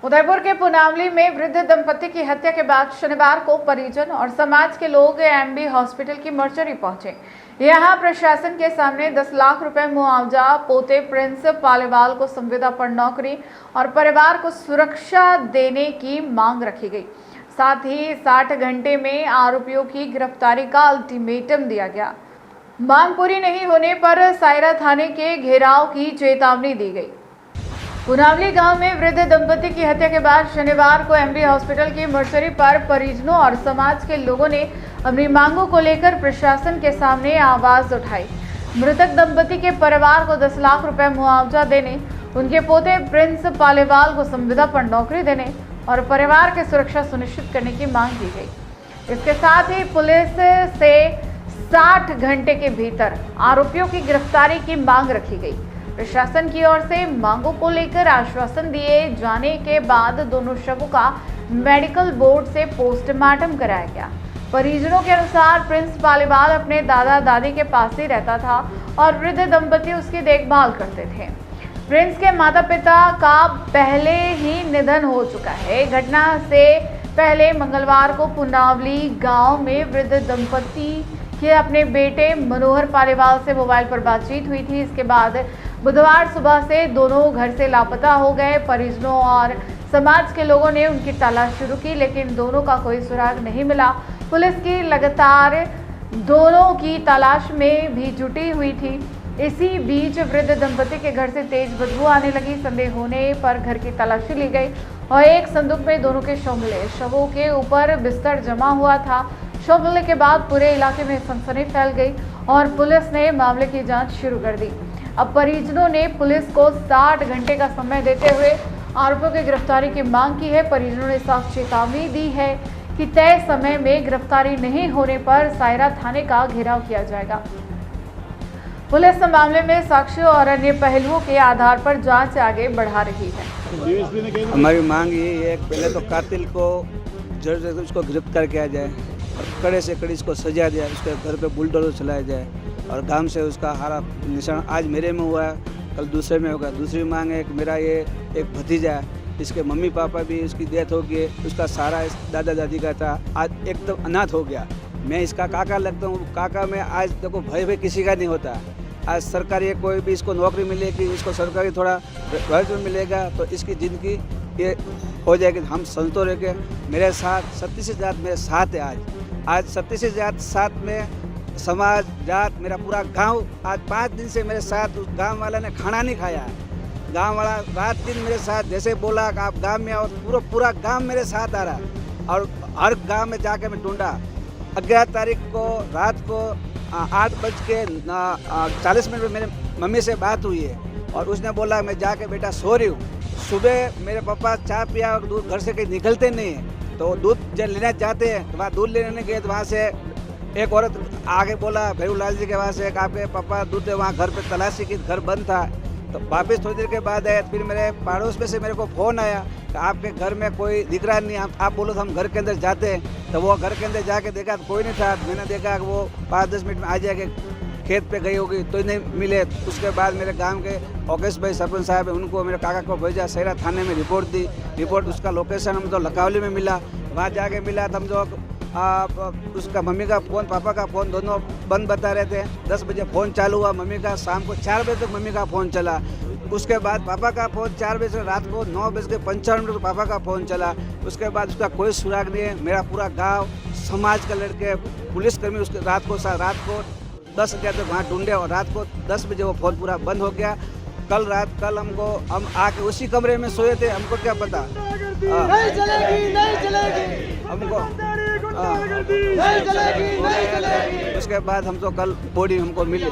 उदयपुर के पुनावली में वृद्ध दंपति की हत्या के बाद शनिवार को परिजन और समाज के लोग एमबी हॉस्पिटल की मर्चरी पहुंचे। यहां प्रशासन के सामने 10 लाख रुपए मुआवजा, पोते प्रिंस पालीवाल को संविदा पर नौकरी और परिवार को सुरक्षा देने की मांग रखी गई। साथ ही 60 घंटे में आरोपियों की गिरफ्तारी का अल्टीमेटम दिया गया। मांग पूरी नहीं होने पर सायरा थाने के घेराव की चेतावनी दी गई। पुनावली गांव में वृद्ध दंपति की हत्या के बाद शनिवार को एमबी हॉस्पिटल की मर्चरी पर परिजनों और समाज के लोगों ने अपनी मांगों को लेकर प्रशासन के सामने आवाज उठाई। मृतक दंपति के परिवार को 10 लाख रुपए मुआवजा देने, उनके पोते प्रिंस पालीवाल को संविदा पर नौकरी देने और परिवार की सुरक्षा सुनिश्चित करने की मांग की गई। इसके साथ ही पुलिस से 60 घंटे के भीतर आरोपियों की गिरफ्तारी की मांग रखी गई। प्रशासन की ओर से मांगों को लेकर आश्वासन दिए जाने के बाद दोनों शवों का मेडिकल बोर्ड से पोस्टमार्टम कराया गया। परिजनों के अनुसार प्रिंस पालीवाल अपने दादा दादी के पास ही रहता था और वृद्ध दंपति उसकी देखभाल करते थे। प्रिंस के माता पिता का पहले ही निधन हो चुका है। घटना से पहले मंगलवार को पुनावली गांव में वृद्ध दंपति के अपने बेटे मनोहर पालीवाल से मोबाइल पर बातचीत हुई थी। इसके बाद बुधवार सुबह से दोनों घर से लापता हो गए। परिजनों और समाज के लोगों ने उनकी तलाश शुरू की, लेकिन दोनों का कोई सुराग नहीं मिला। पुलिस की लगातार दोनों की तलाश में भी जुटी हुई थी। इसी बीच वृद्ध दंपति के घर से तेज बदबू आने लगी। संदेह होने पर घर की तलाशी ली गई और एक संदूक में दोनों के शव मिले। शवों के ऊपर बिस्तर जमा हुआ था। शव मिलने के बाद पूरे इलाके में सनसनी फैल गई और पुलिस ने मामले की जांच शुरू कर दी। अब परिजनों ने पुलिस को 60 घंटे का समय देते हुए आरोपियों की गिरफ्तारी की मांग की है। परिजनों ने साफ चेतावनी दी है कि तय समय में गिरफ्तारी नहीं होने पर सायरा थाने का घेराव किया जाएगा। पुलिस मामले में साक्ष्यों और अन्य पहलुओं के आधार पर जांच आगे बढ़ा रही है। हमारी मांग ये है, पहले तो कातिल को जल्द से जल्द उसको गिरफ्तार किया जाए और कड़े से कड़ी इसको सजा दिया, उसके घर पे बुलडोजर चलाया जाए और गांव से उसका हारा निशान आज मेरे में हुआ है, कल दूसरे में होगा। दूसरी मांग है कि मेरा ये एक भतीजा है, इसके मम्मी पापा भी उसकी डेथ हो गई, उसका सारा इस दादा दादी का था, आज एक तो अनाथ हो गया। मैं इसका काका लगता हूँ। काका में आज देखो भय किसी का नहीं होता। आज सरकारी कोई भी इसको नौकरी मिलेगी, इसको सरकारी थोड़ा घर मिलेगा तो इसकी ज़िंदगी ये हो जाएगी। हम संतो रह के मेरे साथ 37 जात मेरे साथ है। आज 37 जात साथ में समाज जात मेरा पूरा गांव आज 5 दिन से मेरे साथ। उस गांव वाला ने खाना नहीं खाया है। गांव वाला रात दिन मेरे साथ जैसे बोला कि आप गांव में आओ, पूरा गांव मेरे साथ आ रहा है और हर गांव में जाके मैं ढूंढा। 11 तारीख को रात को 8:40 में मेरे मम्मी से बात हुई है और उसने बोला मैं जाके बेटा सो रही हूँ। सुबह मेरे पापा चाय पिया और दूध घर से कहीं निकलते नहीं हैं, तो दूध जब लेना चाहते हैं तो वहाँ दूध लेने गए तो वहाँ से एक औरत आगे बोला भैरूलाल जी के वहाँ से आपके पापा दूध वहाँ घर पे तलाशी की, घर बंद था। तो वापस थोड़ी देर के बाद आए, फिर मेरे पड़ोस में से मेरे को फ़ोन आया कि आपके घर में कोई दिख रहा नहीं, आप बोलो तो हम घर के अंदर जाते हैं। तो वो घर के अंदर जाके देखा तो कोई नहीं था। मैंने देखा कि वो 5-10 मिनट में आ जाएगा, खेत पे गई होगी तो नहीं मिले। उसके बाद मेरे गांव के ओकेश भाई सरपंच साहब है, उनको मेरे काका को भेजा, सायरा थाने में रिपोर्ट दी। रिपोर्ट उसका लोकेशन हम तो लकावली में मिला, वहाँ जाके मिला तो हम जो उसका मम्मी का फ़ोन पापा का फ़ोन दोनों बंद बता रहे थे। 10 बजे फ़ोन चालू हुआ मम्मी का, शाम को 4 बजे तक मम्मी का फ़ोन चला। उसके बाद पापा का फ़ोन 4 बजे से रात को 9:55 पापा का फ़ोन चला। उसके बाद उसका कोई सुराग नहीं है। मेरा पूरा गांव समाज के लड़के पुलिसकर्मी उसके रात को 10 बजे तक वहाँ ढूंढे और रात को 10 बजे वो फ़ोन पूरा बंद हो गया। कल हम आके उसी कमरे में सोए थे, हमको क्या पता नहीं चलेगी हमको उसके बाद हम तो कल बॉडी हमको मिली।